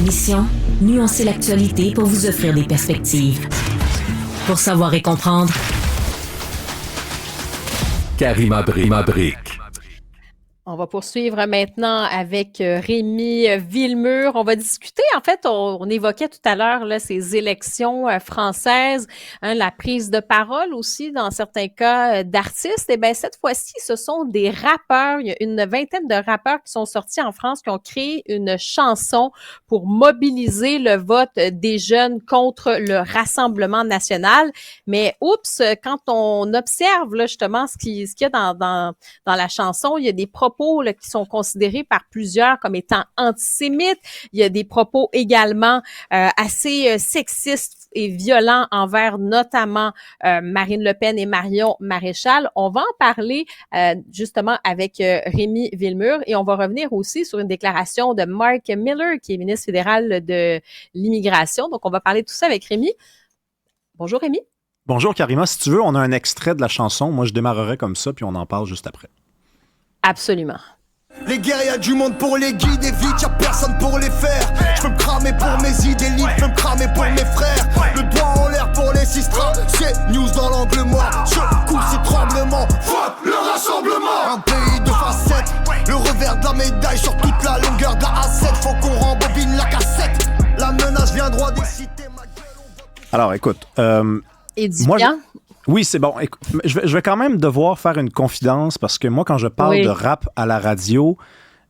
Mission, nuancer l'actualité pour vous offrir des perspectives. Pour savoir et comprendre, Karima Brick. On va poursuivre maintenant avec Rémi Villemur. On va discuter, en fait, on évoquait tout à l'heure là, ces élections françaises, la prise de parole aussi dans certains cas d'artistes. Et bien, cette fois-ci, ce sont des rappeurs. Il y a une vingtaine de rappeurs qui sont sortis en France, qui ont créé une chanson pour mobiliser le vote des jeunes contre le Rassemblement national. Mais oups, quand on observe là, justement ce qu'il y a dans la chanson, il y a des propos là, qui sont considérés par plusieurs comme étant antisémites. Il y a des propos également assez sexistes et violents envers notamment Marine Le Pen et Marion Maréchal. On va en parler justement avec Rémi Villemur et on va revenir aussi sur une déclaration de Mark Miller, qui est ministre fédéral de l'immigration. Donc, on va parler de tout ça avec Rémi. Bonjour Rémi. Bonjour Karima. Si tu veux, on a un extrait de la chanson. Moi, je démarrerai comme ça, puis on en parle juste après. Absolument. Les guerres, y'a du monde pour les guider, vite, y'a personne pour les faire. Je peux me cramer pour mes idées libres, je peux me cramer pour mes frères. Le doigt en l'air pour les sistras, c'est news dans l'angle mort. Secoue ces tremblements, fuck le rassemblement. Un pays de facettes, le revers de la médaille sur toute la longueur de la A7. Faut qu'on rembobine la cassette, la menace vient droit des cités. Alors, écoute, Et dis bien. Oui, c'est bon. Écoute, je vais quand même devoir faire une confidence parce que moi, quand je parle de rap à la radio,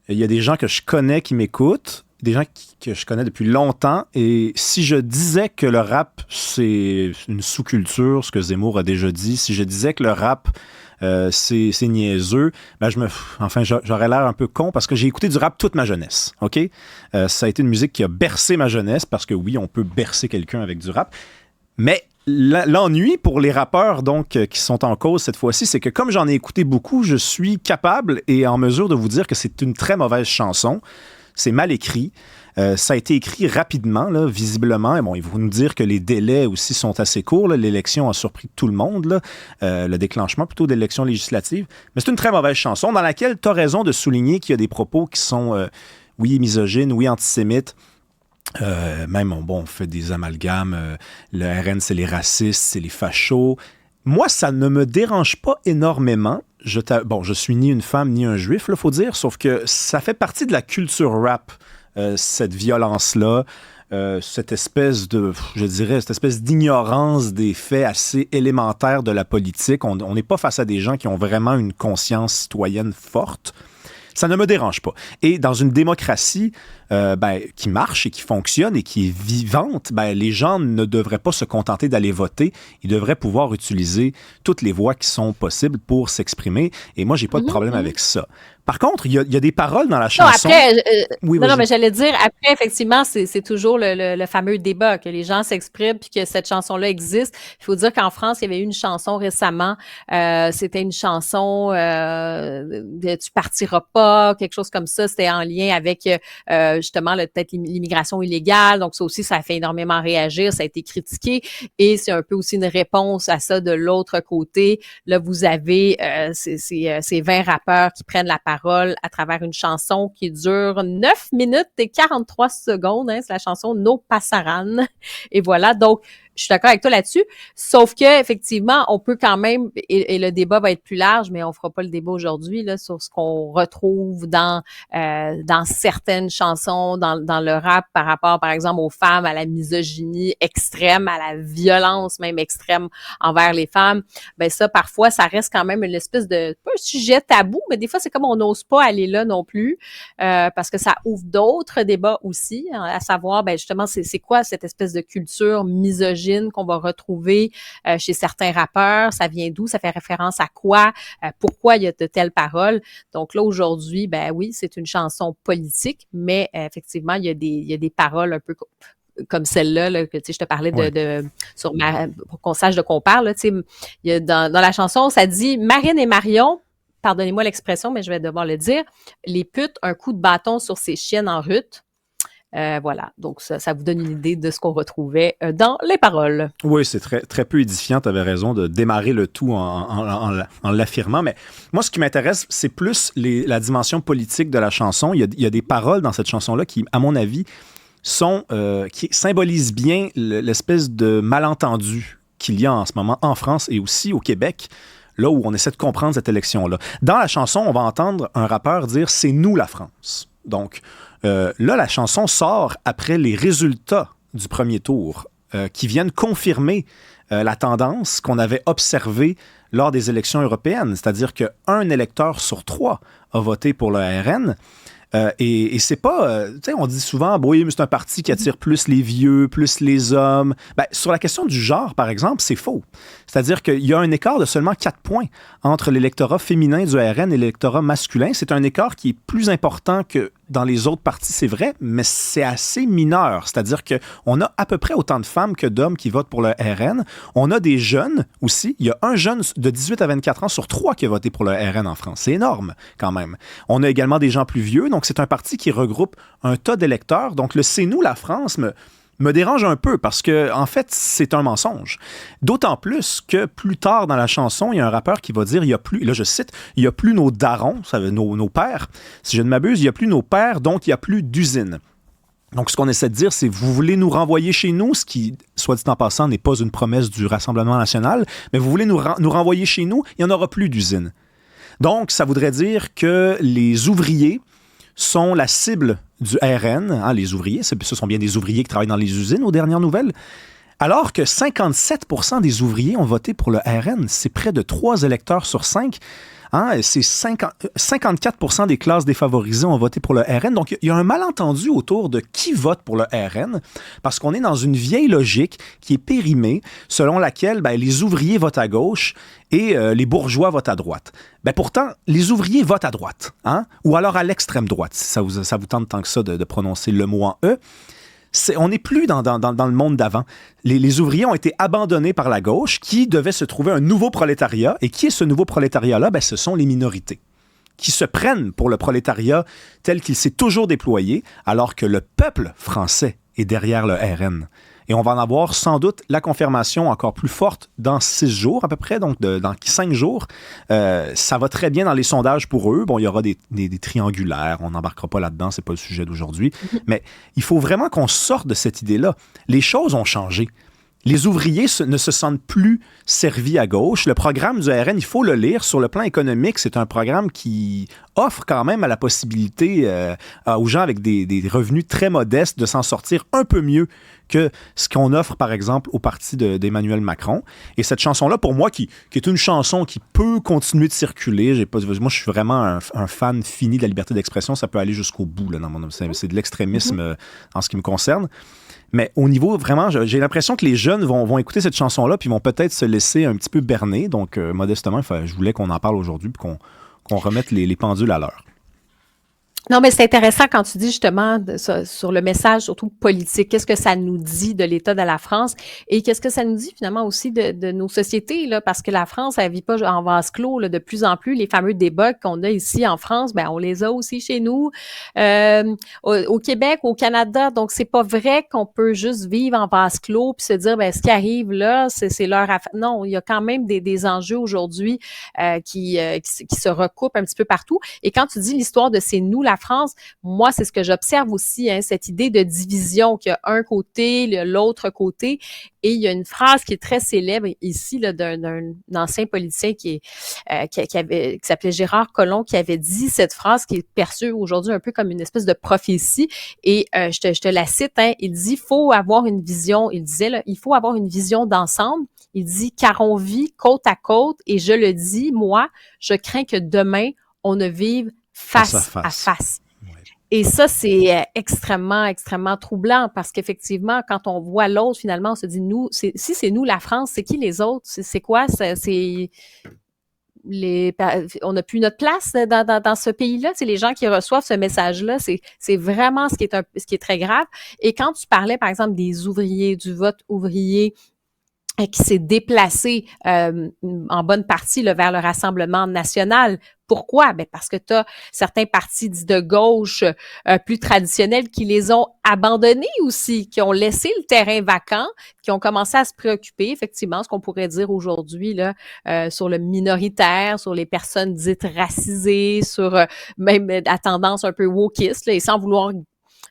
il y a des gens que je connais qui m'écoutent, des gens que je connais depuis longtemps. Et si je disais que le rap, c'est une sous-culture, ce que Zemmour a déjà dit, si je disais que le rap, c'est niaiseux, ben j'aurais l'air un peu con parce que j'ai écouté du rap toute ma jeunesse, OK? Ça a été une musique qui a bercé ma jeunesse parce que oui, on peut bercer quelqu'un avec du rap. Mais l'ennui pour les rappeurs donc qui sont en cause cette fois-ci, c'est que comme j'en ai écouté beaucoup, je suis capable et en mesure de vous dire que c'est une très mauvaise chanson. C'est mal écrit. Ça a été écrit rapidement, là, visiblement. Et bon, ils vont nous dire que les délais aussi sont assez courts. Là. L'élection a surpris tout le monde, là. Le déclenchement plutôt de l'élection législative. Mais c'est une très mauvaise chanson dans laquelle tu as raison de souligner qu'il y a des propos qui sont, oui, misogynes, oui, antisémites. Même, on fait des amalgames. Le RN, c'est les racistes, c'est les fachos. Moi, ça ne me dérange pas énormément. Je suis ni une femme ni un juif, il faut dire, sauf que ça fait partie de la culture rap, cette violence-là, cette espèce d'ignorance des faits assez élémentaires de la politique. On n'est pas face à des gens qui ont vraiment une conscience citoyenne forte. Ça ne me dérange pas. Et dans une démocratie qui marche et qui fonctionne et qui est vivante, les gens ne devraient pas se contenter d'aller voter. Ils devraient pouvoir utiliser toutes les voies qui sont possibles pour s'exprimer. Et moi, j'ai pas de problème avec ça. Par contre, il y a des paroles dans la chanson. Non, mais j'allais dire, après, effectivement, c'est toujours le fameux débat, que les gens s'expriment puis que cette chanson-là existe. Il faut dire qu'en France, il y avait eu une chanson récemment. C'était une chanson de Tu partiras pas, quelque chose comme ça. C'était en lien avec justement peut-être l'immigration illégale. Donc, ça aussi, ça a fait énormément réagir. Ça a été critiqué. Et c'est un peu aussi une réponse à ça de l'autre côté. Là, vous avez ces 20 rappeurs qui prennent la parole à travers une chanson qui dure 9 minutes et 43 secondes. C'est la chanson No Pasaran. Et voilà, donc je suis d'accord avec toi là-dessus, sauf que effectivement, on peut quand même, et le débat va être plus large, mais on fera pas le débat aujourd'hui là sur ce qu'on retrouve dans certaines chansons, dans le rap par rapport, par exemple, aux femmes, à la misogynie extrême, à la violence même extrême envers les femmes. Ben ça, parfois, ça reste quand même une espèce de, pas un sujet tabou, mais des fois, c'est comme on n'ose pas aller là non plus, parce que ça ouvre d'autres débats aussi, à savoir, ben justement, c'est quoi cette espèce de culture misogyne qu'on va retrouver chez certains rappeurs, ça vient d'où, ça fait référence à quoi, pourquoi il y a de telles paroles. Donc là, aujourd'hui, ben oui, c'est une chanson politique, mais effectivement, il y a des paroles un peu comme celle-là, là, que tu sais, je te parlais pour qu'on sache de quoi on parle, là, tu sais, il y a dans la chanson, ça dit Marine et Marion, pardonnez-moi l'expression, mais je vais devoir le dire, les putes, un coup de bâton sur ces chiennes en rut. Voilà, donc ça vous donne une idée de ce qu'on retrouvait dans les paroles. Oui, c'est très, très peu édifiant, tu avais raison de démarrer le tout en l'affirmant, mais moi, ce qui m'intéresse, c'est plus la dimension politique de la chanson. Il y a des paroles dans cette chanson-là qui, à mon avis, qui symbolisent bien l'espèce de malentendu qu'il y a en ce moment en France et aussi au Québec, là où on essaie de comprendre cette élection-là. Dans la chanson, on va entendre un rappeur dire « C'est nous la France ». Donc là, la chanson sort après les résultats du premier tour qui viennent confirmer la tendance qu'on avait observée lors des élections européennes, c'est-à-dire qu'un électeur sur 3 a voté pour le RN. Et c'est pas... tu sais, on dit souvent, oui, mais c'est un parti qui attire plus les vieux, plus les hommes. Ben, sur la question du genre, par exemple, c'est faux. C'est-à-dire qu'il y a un écart de seulement 4 points entre l'électorat féminin du RN et l'électorat masculin. C'est un écart qui est plus important que dans les autres partis, c'est vrai, mais c'est assez mineur. C'est-à-dire qu'on a à peu près autant de femmes que d'hommes qui votent pour le RN. On a des jeunes aussi. Il y a un jeune de 18 à 24 ans sur 3 qui a voté pour le RN en France. C'est énorme, quand même. On a également des gens plus vieux. Donc, c'est un parti qui regroupe un tas d'électeurs. Donc, le « C'est nous, la France » me dérange un peu parce que, en fait, c'est un mensonge. D'autant plus que plus tard dans la chanson, il y a un rappeur qui va dire, il y a plus, là je cite, il n'y a plus nos darons, ça veut dire nos pères, si je ne m'abuse, il n'y a plus nos pères, donc il n'y a plus d'usine. Donc, ce qu'on essaie de dire, c'est vous voulez nous renvoyer chez nous, ce qui, soit dit en passant, n'est pas une promesse du Rassemblement national, mais vous voulez nous renvoyer chez nous, il n'y en aura plus d'usine. Donc, ça voudrait dire que les ouvriers sont la cible du RN, hein, les ouvriers, ce sont bien des ouvriers qui travaillent dans les usines aux dernières nouvelles, alors que 57% des ouvriers ont voté pour le RN. C'est près de 3 électeurs sur 5. Hein, c'est 54% des classes défavorisées ont voté pour le RN. Donc, il y a un malentendu autour de qui vote pour le RN, parce qu'on est dans une vieille logique qui est périmée, selon laquelle les ouvriers votent à gauche et les bourgeois votent à droite. Pourtant, les ouvriers votent à droite, hein? Ou alors à l'extrême droite, si ça vous tente tant que ça de prononcer le mot en E. On n'est plus dans le monde d'avant. Les ouvriers ont été abandonnés par la gauche qui devait se trouver un nouveau prolétariat. Et qui est ce nouveau prolétariat-là? Ce sont les minorités qui se prennent pour le prolétariat tel qu'il s'est toujours déployé, alors que le peuple français est derrière le RN. Et on va en avoir sans doute la confirmation encore plus forte dans 6 jours à peu près, donc dans 5 jours. Ça va très bien dans les sondages pour eux. Bon, il y aura des triangulaires, on n'embarquera pas là-dedans, c'est pas le sujet d'aujourd'hui. Mais il faut vraiment qu'on sorte de cette idée-là. Les choses ont changé. Les ouvriers ne se sentent plus servis à gauche. Le programme du RN, il faut le lire. Sur le plan économique, c'est un programme qui offre quand même la possibilité aux gens avec des revenus très modestes de s'en sortir un peu mieux que ce qu'on offre, par exemple, au parti d'Emmanuel Macron. Et cette chanson-là, pour moi, qui est une chanson qui peut continuer de circuler, moi, je suis vraiment un fan fini de la liberté d'expression. Ça peut aller jusqu'au bout. Là, c'est de l'extrémisme en ce qui me concerne. Mais au niveau, vraiment, j'ai l'impression que les jeunes vont écouter cette chanson-là puis vont peut-être se laisser un petit peu berner. Donc, modestement, je voulais qu'on en parle aujourd'hui puis qu'on remette les pendules à l'heure. Non, mais c'est intéressant quand tu dis justement sur le message, surtout politique. Qu'est-ce que ça nous dit de l'État de la France et qu'est-ce que ça nous dit finalement aussi de nos sociétés, là, parce que la France, elle vit pas en vase clos, là, de plus en plus. Les fameux débats qu'on a ici en France, on les a aussi chez nous, au Québec, au Canada. Donc, c'est pas vrai qu'on peut juste vivre en vase clos puis se dire, ce qui arrive là, c'est leur affaire. Non, il y a quand même des enjeux aujourd'hui qui se recoupent un petit peu partout. Et quand tu dis l'histoire de c'est nous, la France, moi, c'est ce que j'observe aussi, hein, cette idée de division, qu'il y a un côté, l'autre côté. Et il y a une phrase qui est très célèbre ici là, d'un ancien politicien qui s'appelait Gérard Collomb, qui avait dit cette phrase qui est perçue aujourd'hui un peu comme une espèce de prophétie. Et je te la cite, hein, il dit, faut avoir une vision, il disait, là, il faut avoir une vision d'ensemble. Il dit, car on vit côte à côte, et je le dis, moi, je crains que demain, on ne vive face à face. Ouais. Et ça, c'est extrêmement, extrêmement troublant parce qu'effectivement, quand on voit l'autre, finalement, on se dit, si c'est nous, la France, c'est qui les autres? C'est quoi? On n'a plus notre place dans ce pays-là. C'est les gens qui reçoivent ce message-là. C'est vraiment ce qui est très grave. Et quand tu parlais, par exemple, des ouvriers, du vote ouvrier, qui s'est déplacé en bonne partie là, vers le Rassemblement national. Pourquoi? Parce que tu as certains partis dits de gauche plus traditionnels qui les ont abandonnés aussi, qui ont laissé le terrain vacant, qui ont commencé à se préoccuper, effectivement, ce qu'on pourrait dire aujourd'hui là sur le minoritaire, sur les personnes dites racisées, sur même la tendance un peu wokiste, là, et sans vouloir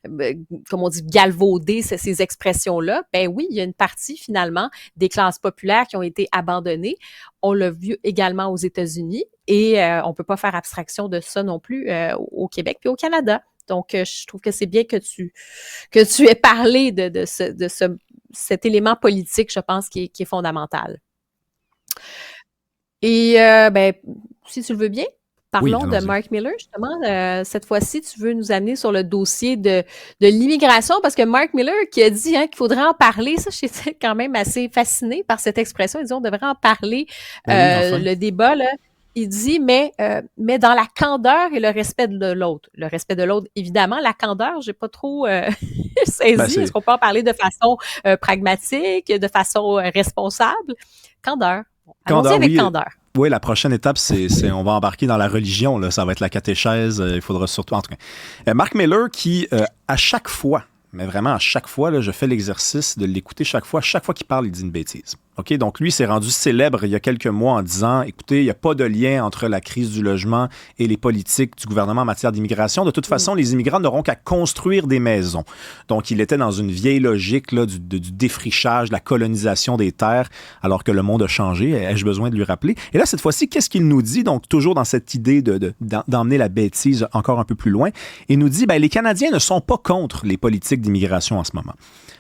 comme on dit, galvauder ces expressions-là, ben oui, il y a une partie finalement des classes populaires qui ont été abandonnées. On l'a vu également aux États-Unis et on peut pas faire abstraction de ça non plus au Québec puis au Canada. Donc, je trouve que c'est bien que tu aies parlé de cet élément politique, je pense, qui est fondamental. Et ben, si tu le veux bien, parlons de Mark Miller, justement. Cette fois-ci, tu veux nous amener sur le dossier de l'immigration, parce que Mark Miller qui a dit qu'il faudrait en parler, ça, j'étais quand même assez fascinée par cette expression. Il dit on devrait en parler. Enfin. Le débat, là, il dit, mais dans la candeur et le respect de l'autre. Le respect de l'autre, évidemment. La candeur, j'ai pas trop saisi. Est-ce qu'on peut en parler de façon pragmatique, de façon responsable? Candeur. Allons-y avec candeur. Oui, la prochaine étape, c'est on va embarquer dans la religion. Là. Ça va être la catéchèse. Il faudra surtout... En tout cas, Mark Miller qui, à chaque fois, mais vraiment à chaque fois, là, je fais l'exercice de l'écouter chaque fois qu'il parle, il dit une bêtise. OK? Donc, lui, s'est rendu célèbre il y a quelques mois en disant, écoutez, il n'y a pas de lien entre la crise du logement et les politiques du gouvernement en matière d'immigration. De toute façon, les immigrants n'auront qu'à construire des maisons. Donc, il était dans une vieille logique là, du défrichage, de la colonisation des terres, alors que le monde a changé. Ai-je besoin de lui rappeler? Et là, cette fois-ci, qu'est-ce qu'il nous dit? Donc, toujours dans cette idée d'emmener la bêtise encore un peu plus loin. Il nous dit, les Canadiens ne sont pas contre les politiques d'immigration en ce moment.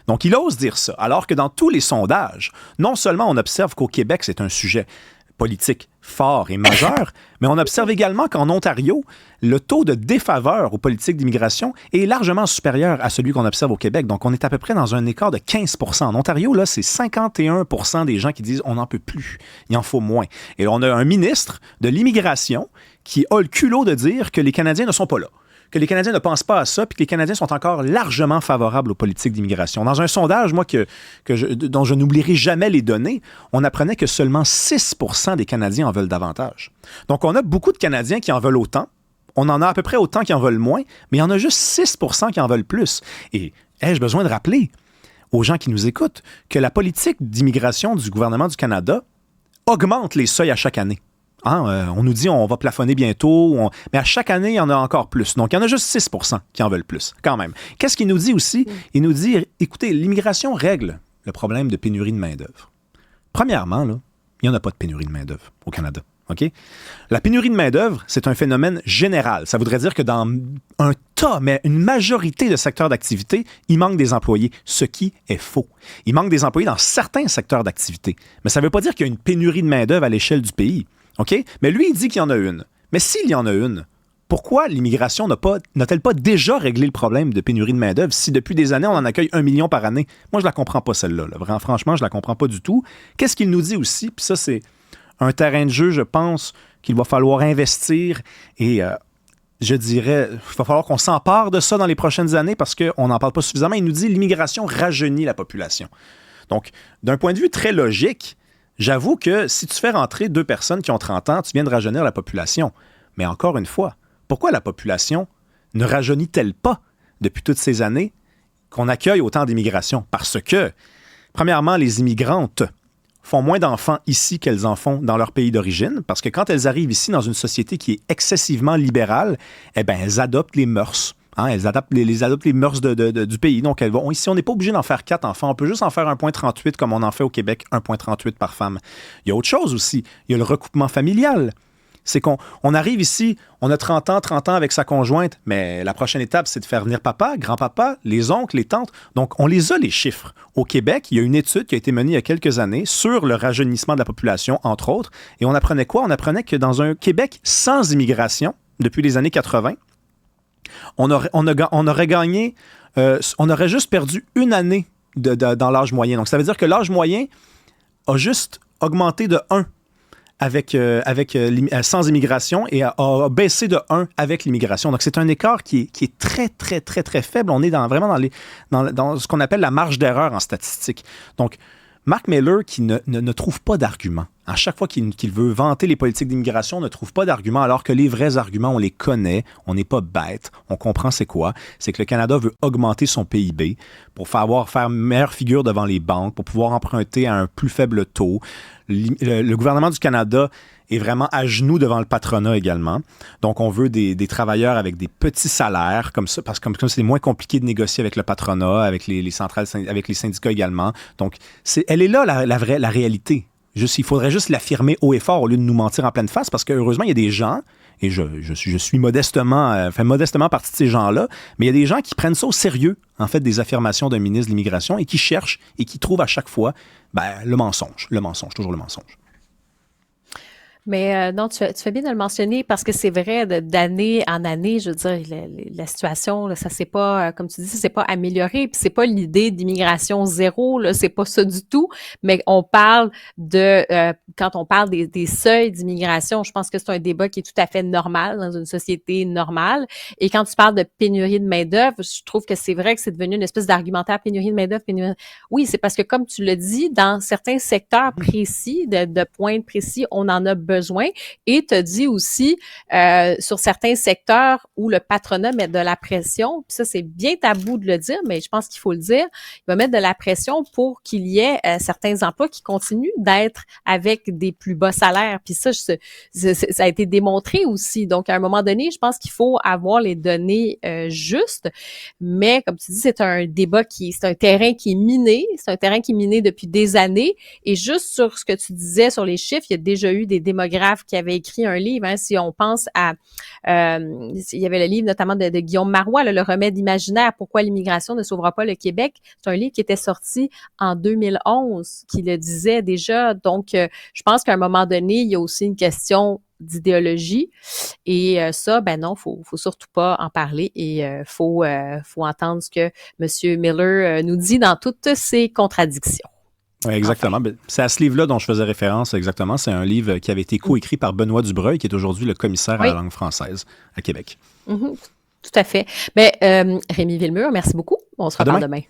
Donc, il ose dire ça, alors que dans tous les sondages, non seulement on observe qu'au Québec, c'est un sujet politique fort et majeur, mais on observe également qu'en Ontario, le taux de défaveur aux politiques d'immigration est largement supérieur à celui qu'on observe au Québec. Donc, on est à peu près dans un écart de 15 %. En Ontario, là, c'est 51 % des gens qui disent on n'en peut plus, il en faut moins. Et on a un ministre de l'immigration qui a le culot de dire que les Canadiens ne sont pas là, que les Canadiens ne pensent pas à ça, puis que les Canadiens sont encore largement favorables aux politiques d'immigration. Dans un sondage, moi, dont je n'oublierai jamais les données, on apprenait que seulement 6 % des Canadiens en veulent davantage. Donc, on a beaucoup de Canadiens qui en veulent autant. On en a à peu près autant qui en veulent moins, mais il y en a juste 6 % qui en veulent plus. Et ai-je besoin de rappeler aux gens qui nous écoutent que la politique d'immigration du gouvernement du Canada augmente les seuils à chaque année. On nous dit on va plafonner bientôt, mais à chaque année, il y en a encore plus. Donc, il y en a juste 6 % qui en veulent plus, quand même. Qu'est-ce qu'il nous dit aussi? Il nous dit, écoutez, l'immigration règle le problème de pénurie de main-d'œuvre. Premièrement, là, il n'y en a pas de pénurie de main-d'œuvre au Canada. Okay? La pénurie de main-d'œuvre, c'est un phénomène général. Ça voudrait dire que dans une majorité de secteurs d'activité, il manque des employés, ce qui est faux. Il manque des employés dans certains secteurs d'activité. Mais ça ne veut pas dire qu'il y a une pénurie de main-d'œuvre à l'échelle du pays. OK? Mais lui, il dit qu'il y en a une. Mais s'il y en a une, pourquoi l'immigration n'a-t-elle pas déjà réglé le problème de pénurie de main-d'œuvre si depuis des années, on en accueille 1 million par année? Moi, je la comprends pas, celle-là. Là. Franchement, je la comprends pas du tout. Qu'est-ce qu'il nous dit aussi? Puis ça, c'est un terrain de jeu, je pense, qu'il va falloir investir et je dirais, il va falloir qu'on s'empare de ça dans les prochaines années parce qu'on n'en parle pas suffisamment. Il nous dit l'immigration rajeunit la population. Donc, d'un point de vue très logique, j'avoue que si tu fais rentrer 2 personnes qui ont 30 ans, tu viens de rajeunir la population. Mais encore une fois, pourquoi la population ne rajeunit-elle pas depuis toutes ces années qu'on accueille autant d'immigration? Parce que, premièrement, les immigrantes font moins d'enfants ici qu'elles en font dans leur pays d'origine, parce que quand elles arrivent ici dans une société qui est excessivement libérale, elles adoptent les mœurs. Elles adoptent les mœurs du pays. Donc, ici, on n'est pas obligé d'en faire 4 enfants. On peut juste en faire 1,38 comme on en fait au Québec, 1,38 par femme. Il y a autre chose aussi. Il y a le recoupement familial. C'est qu'on arrive ici, on a 30 ans avec sa conjointe, mais la prochaine étape, c'est de faire venir papa, grand-papa, les oncles, les tantes. Donc, on les a, les chiffres. Au Québec, il y a une étude qui a été menée il y a quelques années sur le rajeunissement de la population, entre autres. Et on apprenait quoi? On apprenait que dans un Québec sans immigration, depuis les années 80, on aurait gagné, on aurait juste perdu une année dans l'âge moyen. Donc, ça veut dire que l'âge moyen a juste augmenté de 1 sans immigration et a baissé de 1 avec l'immigration. Donc, c'est un écart qui est très, très, très, très faible. On est vraiment dans ce qu'on appelle la marge d'erreur en statistique. Donc, Mark Miller qui ne trouve pas d'argument. À chaque fois qu'il veut vanter les politiques d'immigration, on ne trouve pas d'argument, alors que les vrais arguments, on les connaît, on n'est pas bête, on comprend c'est quoi. C'est que le Canada veut augmenter son PIB pour faire meilleure figure devant les banques, pour pouvoir emprunter à un plus faible taux. Le gouvernement du Canada est vraiment à genoux devant le patronat également. Donc, on veut des travailleurs avec des petits salaires, comme ça, parce que comme c'est moins compliqué de négocier avec le patronat, avec les centrales, avec les syndicats également. Donc, elle est là, la réalité. Il faudrait juste l'affirmer haut et fort au lieu de nous mentir en pleine face, parce que heureusement, il y a des gens, et je suis modestement partie de ces gens-là, mais il y a des gens qui prennent ça au sérieux, en fait, des affirmations d'un ministre de l'Immigration et qui cherchent et qui trouvent à chaque fois le mensonge, toujours le mensonge. Mais non, tu fais bien de le mentionner parce que c'est vrai, d'année en année, je veux dire, la situation, là, ça s'est pas, comme tu dis, ça s'est pas amélioré. Puis c'est pas l'idée d'immigration zéro, là, c'est pas ça du tout. Mais on parle quand on parle des seuils d'immigration, je pense que c'est un débat qui est tout à fait normal dans une société normale. Et quand tu parles de pénurie de main-d'œuvre, je trouve que c'est vrai que c'est devenu une espèce d'argumentaire pénurie de main-d'œuvre. Oui, c'est parce que comme tu le dis, dans certains secteurs précis, de points précis, on en a besoin. Et tu as dit aussi, sur certains secteurs où le patronat met de la pression, puis ça, c'est bien tabou de le dire, mais je pense qu'il faut le dire, il va mettre de la pression pour qu'il y ait certains emplois qui continuent d'être avec des plus bas salaires. Puis ça, ça a été démontré aussi. Donc, à un moment donné, je pense qu'il faut avoir les données justes, mais comme tu dis, c'est un débat c'est un terrain qui est miné, depuis des années. Et juste sur ce que tu disais sur les chiffres, il y a déjà eu des démographes qui avaient écrit un livre, hein, si on pense à il y avait le livre notamment de Guillaume Marois, Le remède imaginaire, pourquoi l'immigration ne sauvera pas le Québec. C'est un livre qui était sorti en 2011, qui le disait déjà. Donc, je pense qu'à un moment donné, il y a aussi une question d'idéologie et ça, non, faut surtout pas en parler et faut entendre ce que M. Miller nous dit dans toutes ses contradictions. Oui, exactement. Enfin. C'est à ce livre-là dont je faisais référence, exactement. C'est un livre qui avait été coécrit par Benoît Dubreuil, qui est aujourd'hui le commissaire à la langue française à Québec. Mm-hmm. Tout à fait. Rémi Villemur, merci beaucoup. On se reparle demain.